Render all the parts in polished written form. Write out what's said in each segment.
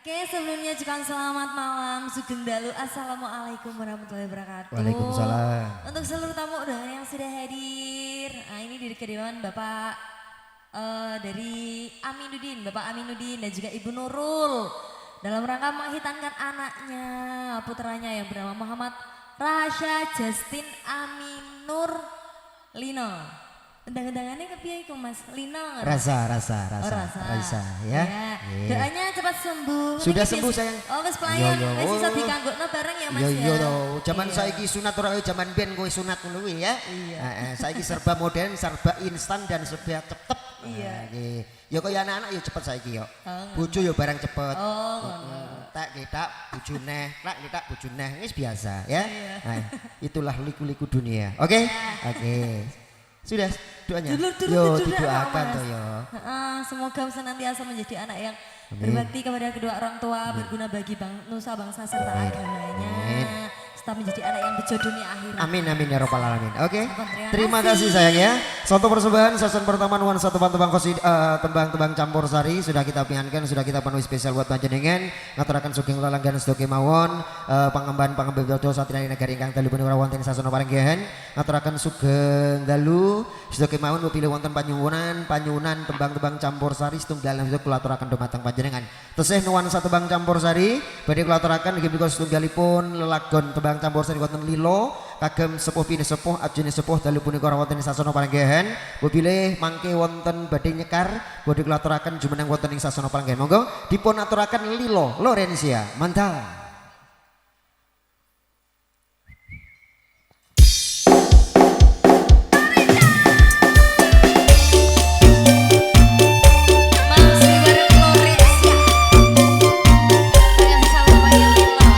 Oke, sebelumnya juga selamat malam Sugeng Dalu. Assalamualaikum warahmatullahi wabarakatuh. Waalaikumsalam. Untuk seluruh tamu yang sudah hadir. Nah, ini dari kediaman Bapak dari Aminuddin, Bapak Aminuddin dan juga Ibu Nurul. Dalam rangka menghitankan anaknya, putranya yang bernama Muhammad Rasya Justin Aminur Lino. Undang-undangannya kepiye iku Mas? Lino nggak? Rasa. Rasa Ya. Doanya cepat sembuh. Sudah Niki sembuh wis- sayang. Oh wis pelayan, Iya, wis oh. iso dikanggokno bareng ya Mas Iya ya. iya zaman Iya. saiki sunat ora kaya zaman biyen kowe sunat ngono kuwi ya. Iya. Heeh, saiki serba modern, serba instan dan serba cepet. Iya. Nggih. Ya kaya anak-anak ya cepet saiki yo. Oh. Bojo ya barang cepet. Oh, ngono. Tak kita bojo neh, tak kita bojo neh wis biasa ya. Iya. Nah, itulah liku-liku dunia. Oke? Oke. Sudah doanya. Dulur-dulur Yo itu didoakan Mas. toh yo. Heeh, semoga senantiasa menjadi anak yang Amin. berbakti kepada kedua orang tua, berguna bagi nusa bangsa serta Amin. agamanya. Amin. Serta menjadi anak yang berjodoh di akhirat. Amin amin ya robbal alamin. Oke. Terima Terima kasih. kasih sayang ya. Suatu persembahan season pertama nuansa tebang-tebang tembang-tembang campur sari sudah kita piankan, sudah kita penuhi spesial buat panjenengan. Ngaturaken sugeng lalanggan sedoke mawon pangemban dodo satria negari ingkang dalu punika wonten sasana parenggahan. Ngaturaken sugeng dalu sedoke mawon pilih wonten panyuwunan tembang-tembang campur sari setunggal itu kula aturaken dumateng panjenengan. Tesih nuansa tembang campur sari badhe kula aturaken inggih punika setunggalipun lelagon tembang campur sari wonten lilo kagem sepuh pini sepuh ajene sepuh dalu punika wonten ing sasana parenggahan. Bilih mangke wonten badhe nyekar badhe kula aturaken jumeneng wonten ing sasana parenggahan. Monggo dipun aturaken Lilo Lorencia. Mantap. Masih bareng Florencia. Yang sama yang Lilo.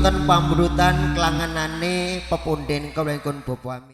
wonten pambrutan kelanganane pepunden kawula ingkun Bapak Amin.